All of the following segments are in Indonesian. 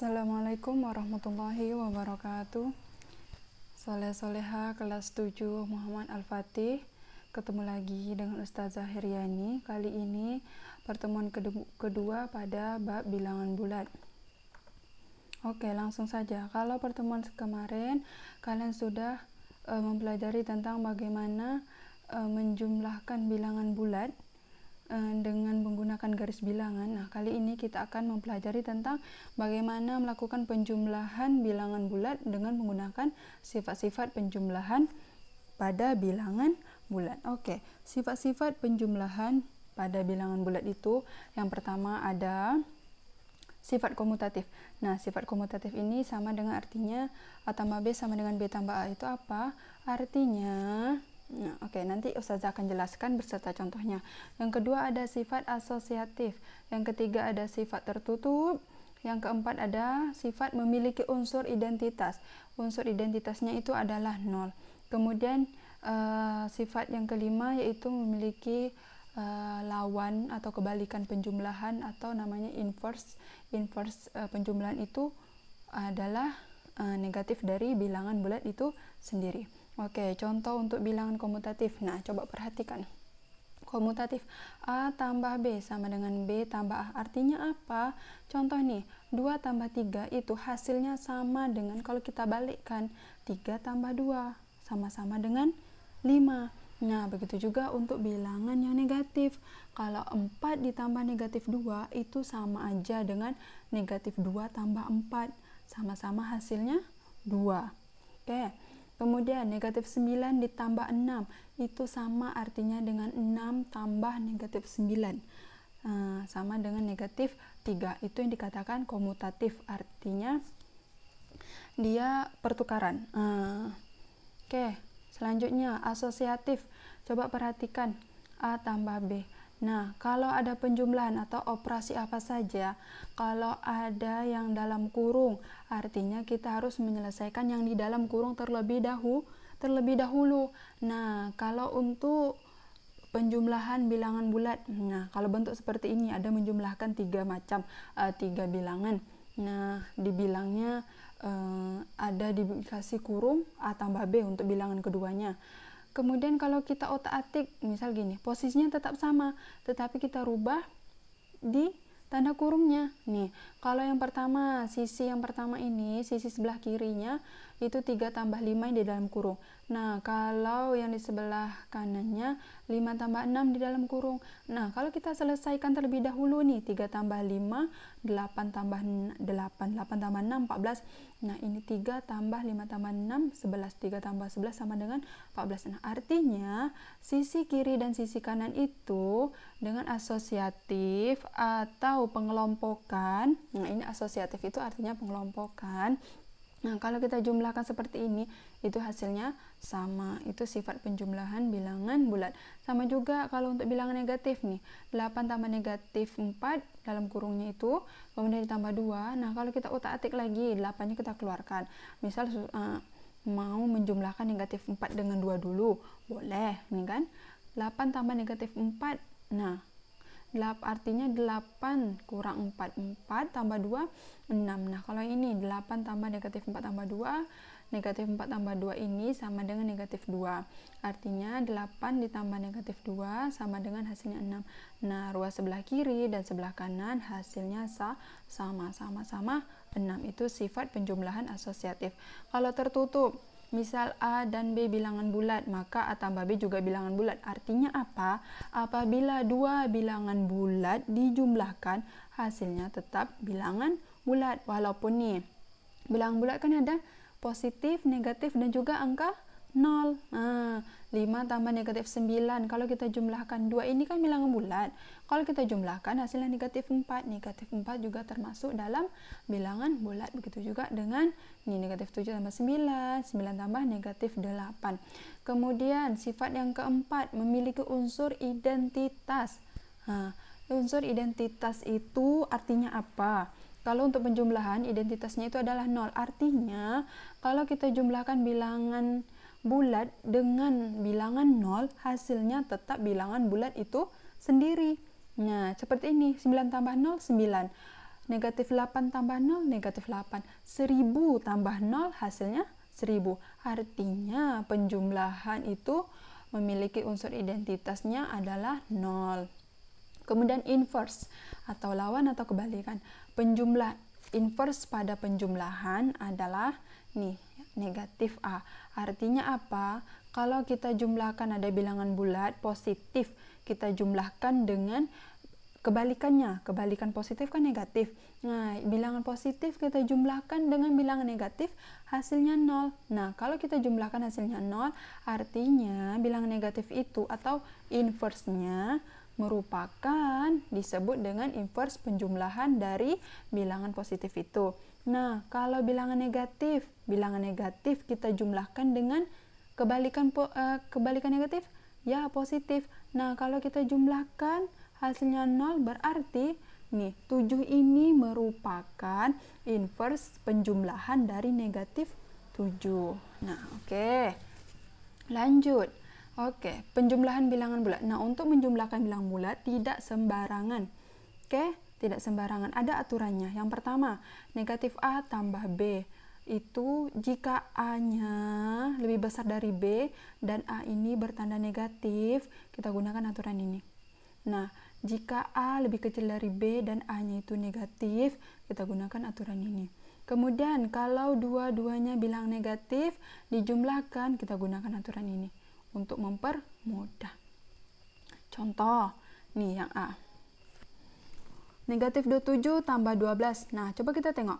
Assalamualaikum warahmatullahi wabarakatuh. Soleh-soleha kelas 7 Muhammad Al-Fatih. Ketemu lagi dengan Ustazah Heriani. Kali ini pertemuan kedua pada bab bilangan bulat. Oke, langsung saja. Kalau pertemuan kemarin kalian sudah mempelajari tentang bagaimana menjumlahkan bilangan bulat dengan menggunakan garis bilangan. Nah, kali ini kita akan mempelajari tentang bagaimana melakukan penjumlahan bilangan bulat dengan menggunakan sifat-sifat penjumlahan pada bilangan bulat. Oke, sifat-sifat penjumlahan pada bilangan bulat itu yang pertama ada sifat komutatif. Nah, sifat komutatif ini sama dengan artinya A tambah B sama dengan B tambah A. Itu apa? Artinya nanti Ustazah akan jelaskan beserta contohnya. Yang kedua ada sifat asosiatif. Yang ketiga ada sifat tertutup. Yang keempat ada sifat memiliki unsur identitas. Unsur identitasnya itu adalah 0. Kemudian sifat yang kelima yaitu memiliki lawan atau kebalikan penjumlahan atau namanya inverse. Penjumlahan itu adalah negatif dari bilangan bulat itu sendiri. Oke, contoh untuk bilangan komutatif. Nah, coba perhatikan. Komutatif A tambah B sama dengan B tambah A. Artinya apa? Contoh nih, 2 tambah 3 itu hasilnya sama dengan kalau kita balikkan 3 tambah 2 sama-sama dengan 5. Nah, begitu juga untuk bilangan yang negatif. Kalau 4 ditambah negatif 2 itu sama aja dengan negatif 2 tambah 4. Sama-sama hasilnya 2. Oke. Kemudian negatif 9 ditambah 6 itu sama artinya dengan 6 tambah negatif 9. Sama dengan negatif 3. Itu yang dikatakan komutatif, artinya dia pertukaran. Oke, selanjutnya asosiatif. Coba perhatikan A tambah B. Nah, kalau ada penjumlahan atau operasi apa saja, kalau ada yang dalam kurung, artinya kita harus menyelesaikan yang di dalam kurung terlebih dahulu. Nah, kalau untuk penjumlahan bilangan bulat, nah kalau bentuk seperti ini ada menjumlahkan 3 bilangan. Nah, dibilangnya ada dikasih kurung A tambah B untuk bilangan keduanya. Kemudian kalau kita otak-atik, misal gini, posisinya tetap sama, tetapi kita rubah di tanda kurungnya. Nih, kalau yang pertama, sisi yang pertama ini, sisi sebelah kirinya, itu 3 tambah 5 di dalam kurung. Nah, kalau yang di sebelah kanannya, 5 tambah 6 di dalam kurung. Nah, kalau kita selesaikan terlebih dahulu nih, 3 tambah 5, 8 tambah 8, 8 tambah 6, 14. Nah, ini 3 tambah 5 tambah 6, 11. 3 tambah 11 sama dengan 14. Nah, artinya sisi kiri dan sisi kanan itu dengan asosiatif atau pengelompokan. Nah, ini asosiatif itu artinya pengelompokan. Nah, kalau kita jumlahkan seperti ini, itu hasilnya sama. Itu sifat penjumlahan bilangan bulat. Sama juga kalau untuk bilangan negatif nih, 8 tambah negatif 4 dalam kurungnya itu, kemudian ditambah 2. Nah, kalau kita utak-atik lagi, 8-nya kita keluarkan. Misal mau menjumlahkan negatif 4 dengan 2 dulu, boleh, nih kan? 8 tambah negatif 4, nah, artinya 8 kurang 4, 4 tambah 2, 6. Nah, kalau ini 8 tambah negatif 4 tambah 2, negatif 4 tambah 2 ini sama dengan negatif 2. Artinya 8 ditambah negatif 2 sama dengan hasilnya 6. Nah, ruas sebelah kiri dan sebelah kanan hasilnya sama-sama 6. Itu sifat penjumlahan asosiatif. Kalau tertutup, misal A dan B bilangan bulat, maka A tambah B juga bilangan bulat. Artinya apa? Apabila 2 bilangan bulat dijumlahkan, hasilnya tetap bilangan bulat. Walaupun nih, bilangan bulat kan ada positif, negatif, dan juga angka 0. 5 tambah negatif 9. Kalau kita jumlahkan 2 ini kan bilangan bulat. Kalau kita jumlahkan hasilnya negatif 4. Negatif 4 juga termasuk dalam bilangan bulat. Begitu juga dengan ini negatif 7 tambah 9. 9 tambah negatif 8. Kemudian sifat yang keempat, memiliki unsur identitas. Unsur identitas itu artinya apa? Kalau untuk penjumlahan, identitasnya itu adalah 0. Artinya, kalau kita jumlahkan bilangan bulat dengan bilangan 0, hasilnya tetap bilangan bulat itu sendiri. Nah, seperti ini, 9 tambah 0, 9. Negatif 8 tambah 0, negatif 8. 1000 tambah 0, hasilnya 1000. Artinya penjumlahan itu memiliki unsur identitasnya adalah 0. Kemudian inverse atau lawan atau kebalikan. Penjumlah inverse pada penjumlahan adalah nih, negatif A. Artinya apa? Kalau kita jumlahkan ada bilangan bulat positif, kita jumlahkan dengan kebalikannya. Kebalikan positif kan negatif. Nah, bilangan positif kita jumlahkan dengan bilangan negatif, hasilnya 0. Nah, kalau kita jumlahkan hasilnya 0, artinya bilangan negatif itu atau inverse-nya merupakan disebut dengan inverse penjumlahan dari bilangan positif itu. Nah, kalau bilangan negatif kita jumlahkan dengan kebalikan negatif, ya positif. Nah, kalau kita jumlahkan hasilnya 0, berarti nih 7 ini merupakan inverse penjumlahan dari negatif 7. Nah, oke. Lanjut. Oke, penjumlahan bilangan bulat. Nah, untuk menjumlahkan bilangan bulat tidak sembarangan. Oke, tidak sembarangan. Ada aturannya. Yang pertama, negatif A tambah B. Itu jika A-nya lebih besar dari B dan A ini bertanda negatif, kita gunakan aturan ini. Nah, jika A lebih kecil dari B dan A-nya itu negatif, kita gunakan aturan ini. Kemudian, kalau dua-duanya bilang negatif, dijumlahkan, kita gunakan aturan ini untuk mempermudah. Contoh, nih yang A. Negatif 27 tambah 12. Nah, coba kita tengok.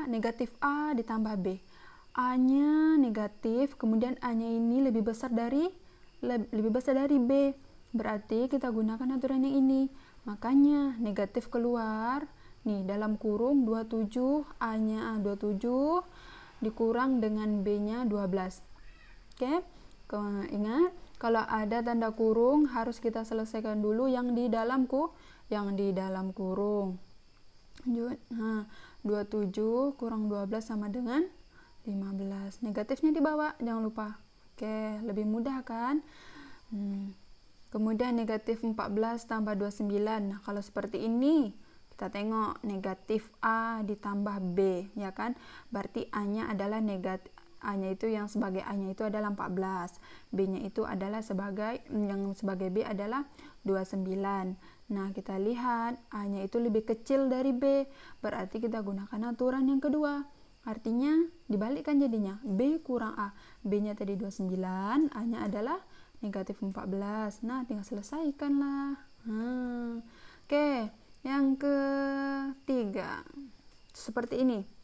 Negatif A ditambah B. A-nya negatif, kemudian A-nya ini lebih besar dari B. Berarti kita gunakan aturan yang ini. Makanya negatif keluar. Nih, dalam kurung 27, A-nya 27 dikurang dengan B-nya 12. Oke? Ingat, kalau ada tanda kurung harus kita selesaikan dulu yang di dalam kurung. Lanjut. Nah, 27 kurang 12 sama dengan 15. Negatifnya di bawah, jangan lupa. Oke, lebih mudah kan? Kemudian negatif 14 tambah 29. Nah, kalau seperti ini, kita tengok negatif A ditambah B, ya kan? Berarti A-nya adalah negatif. A-nya itu yang sebagai A-nya itu adalah 14. B-nya itu adalah sebagai B adalah 29. Nah, kita lihat A-nya itu lebih kecil dari B. Berarti kita gunakan aturan yang kedua. Artinya dibalikkan jadinya. B kurang A. B-nya tadi 29, A-nya adalah negatif 14. Nah, tinggal selesaikanlah. Oke, yang ketiga. Seperti ini.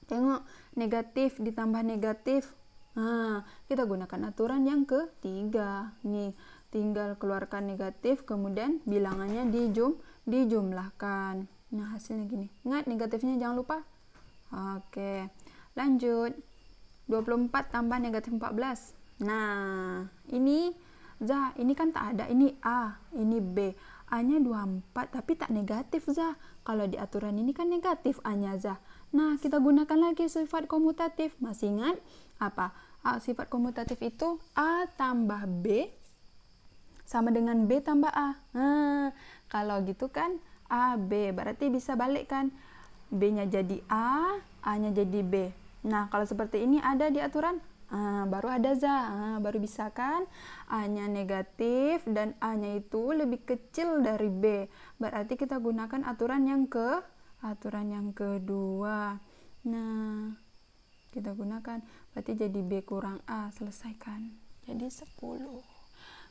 Tengok, negatif ditambah negatif. Nah, kita gunakan aturan yang ketiga. Nih, tinggal keluarkan negatif, kemudian bilangannya dijumlahkan. Nah, hasilnya gini. Ingat, negatifnya jangan lupa. Oke, lanjut. 24 tambah negatif 14. Nah, ini kan tak ada. Ini A, ini B. A-nya 24, tapi tak negatif, Zah. Kalau di aturan ini kan negatif A-nya, Zah. Nah, kita gunakan lagi sifat komutatif. Masih ingat apa? Sifat komutatif itu A tambah B sama dengan B tambah A. Kalau gitu kan A, B. Berarti bisa balik kan? B-nya jadi A, A-nya jadi B. Nah, kalau seperti ini ada di aturan, baru ada baru bisa kan? A-nya negatif dan A-nya itu lebih kecil dari B. Berarti kita gunakan aturan yang kedua. Nah, kita gunakan, berarti jadi B kurang A, selesaikan. Jadi 10.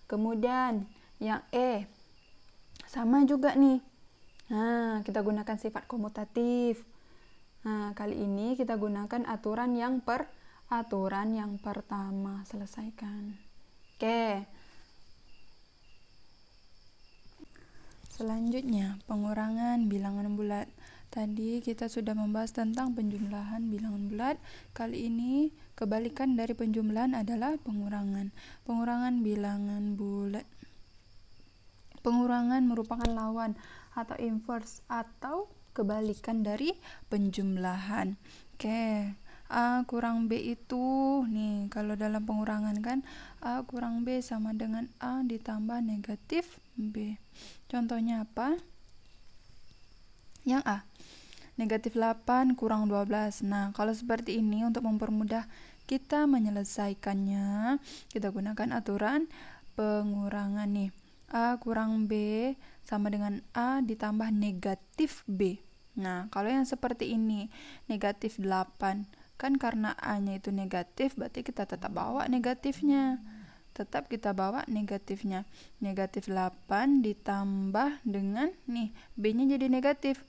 Kemudian yang E sama juga nih. Nah, kita gunakan sifat komutatif. Nah, kali ini kita gunakan aturan yang pertama, selesaikan. Oke. Selanjutnya, pengurangan bilangan bulat. Tadi kita sudah membahas tentang penjumlahan bilangan bulat. Kali ini kebalikan dari penjumlahan adalah pengurangan. Pengurangan bilangan bulat. Pengurangan merupakan lawan atau inverse atau kebalikan dari penjumlahan. Oke. A kurang B itu nih, kalau dalam pengurangan kan A kurang B sama dengan A ditambah negatif B. Contohnya apa? Yang A, negatif 8 kurang 12. Nah, kalau seperti ini untuk mempermudah kita menyelesaikannya, kita gunakan aturan pengurangan nih. A kurang B sama dengan A ditambah negatif B. Nah, kalau yang seperti ini, negatif 8, kan karena A-nya itu negatif, berarti kita tetap bawa negatifnya. Tetap kita bawa negatifnya. Negatif 8 ditambah dengan, nih, B-nya jadi negatif.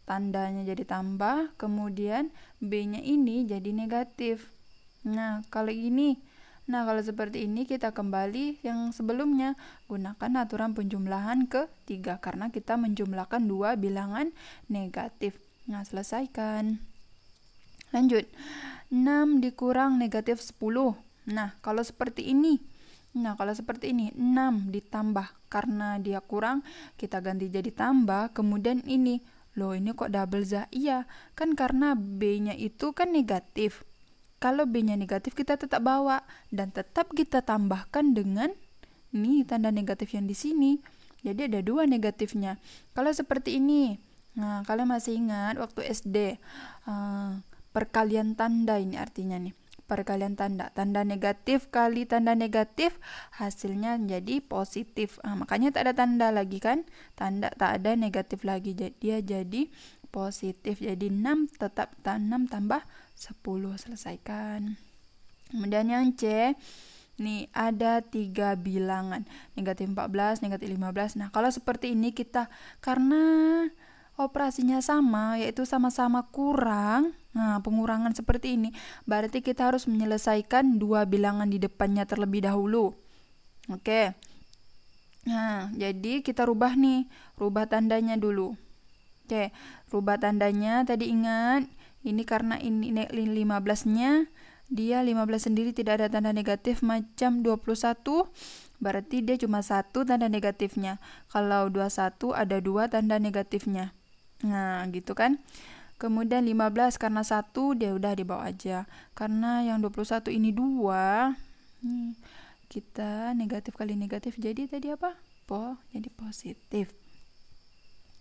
Tandanya jadi tambah, kemudian B-nya ini jadi negatif. Nah, kalau seperti ini kita kembali yang sebelumnya, gunakan aturan penjumlahan ketiga karena kita menjumlahkan dua bilangan negatif. Nah, selesaikan. Lanjut. 6 dikurang negatif 10. Nah, kalau seperti ini, 6 ditambah, karena dia kurang, kita ganti jadi tambah, kemudian ini. Loh, ini kok double Zah? Iya, kan karena B-nya itu kan negatif. Kalau B-nya negatif, kita tetap bawa, dan tetap kita tambahkan dengan ini tanda negatif yang di sini. Jadi ada dua negatifnya. Kalau seperti ini, nah, kalian masih ingat waktu SD, perkalian tanda ini artinya nih. Perkalian tanda negatif kali tanda negatif, hasilnya jadi positif. Makanya tak ada tanda lagi kan, tanda tak ada negatif lagi, dia jadi positif. Jadi 6 tetap 6 tambah 10. Selesaikan. Kemudian yang C, nih ada 3 bilangan, negatif 14, negatif 15. Nah, kalau seperti ini kita, karena operasinya sama, yaitu sama-sama kurang, nah pengurangan seperti ini, berarti kita harus menyelesaikan dua bilangan di depannya terlebih dahulu. Oke. Nah, jadi kita rubah tandanya dulu. Oke, rubah tandanya. Tadi ingat, ini karena ini 15-nya, dia 15 sendiri tidak ada tanda negatif macam 21, berarti dia cuma satu tanda negatifnya. Kalau 21 ada dua tanda negatifnya. Nah, gitu kan. Kemudian 15 karena 1 dia udah dibawa aja. Karena yang 21 ini 2, kita negatif kali negatif jadi tadi apa? Jadi positif.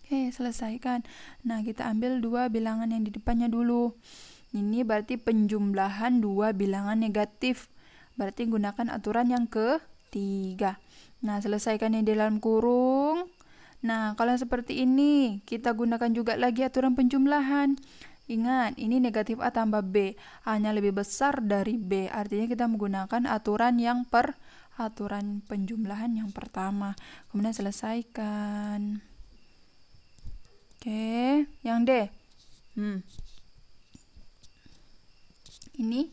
Oke, selesaikan. Nah, kita ambil dua bilangan yang di depannya dulu. Ini berarti penjumlahan dua bilangan negatif. Berarti gunakan aturan yang ketiga. Nah, selesaikan yang di dalam kurung. Nah, kalau seperti ini, kita gunakan juga lagi aturan penjumlahan. Ingat, ini negatif A tambah B. A-nya lebih besar dari B. Artinya kita menggunakan aturan penjumlahan yang pertama. Kemudian selesaikan. Oke, yang D. Ini.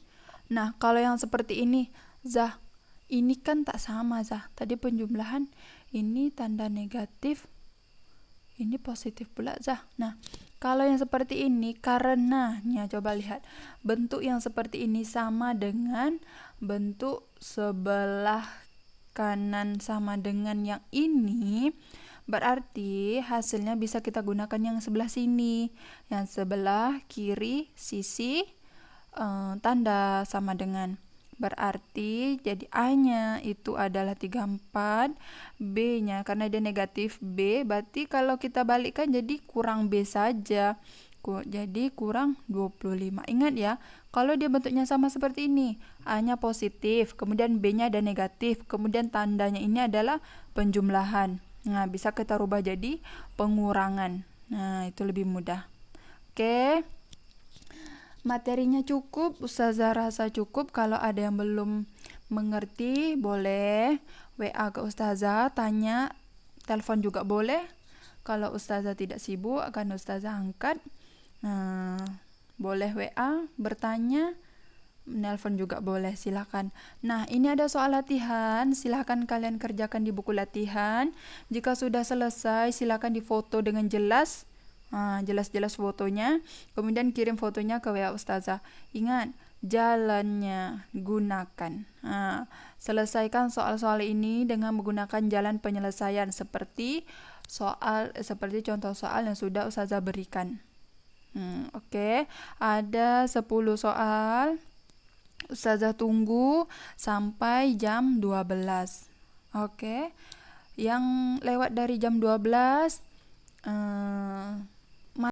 Nah, kalau yang seperti ini, Zah, ini kan tak sama, Zah. Tadi penjumlahan, ini tanda negatif, ini positif pula, Zah. Nah, kalau yang seperti ini, karenanya coba lihat, bentuk yang seperti ini sama dengan bentuk sebelah kanan sama dengan yang ini, berarti hasilnya bisa kita gunakan yang sebelah sini, yang sebelah kiri sisi tanda sama dengan. Berarti jadi A-nya itu adalah 34, B-nya karena dia negatif B, berarti kalau kita balikkan jadi kurang B saja. Jadi kurang 25. Ingat ya, kalau dia bentuknya sama seperti ini, A-nya positif, kemudian B-nya ada negatif, kemudian tandanya ini adalah penjumlahan. Nah, bisa kita rubah jadi pengurangan. Nah, itu lebih mudah. Oke. Materinya cukup, Ustazah rasa cukup. Kalau ada yang belum mengerti, boleh WA ke Ustazah, tanya, telepon juga boleh. Kalau Ustazah tidak sibuk, akan Ustazah angkat. Boleh WA, bertanya, nelpon juga boleh, silakan. Nah, ini ada soal latihan, silakan kalian kerjakan di buku latihan. Jika sudah selesai, silakan difoto dengan jelas. Jelas-jelas fotonya, kemudian kirim fotonya ke WA Ustazah. Ingat, jalannya gunakan. Selesaikan soal-soal ini dengan menggunakan jalan penyelesaian seperti contoh soal yang sudah Ustazah berikan. Oke. Ada 10 soal. Ustazah tunggu sampai jam 12. Oke. Yang lewat dari jam 12, uh,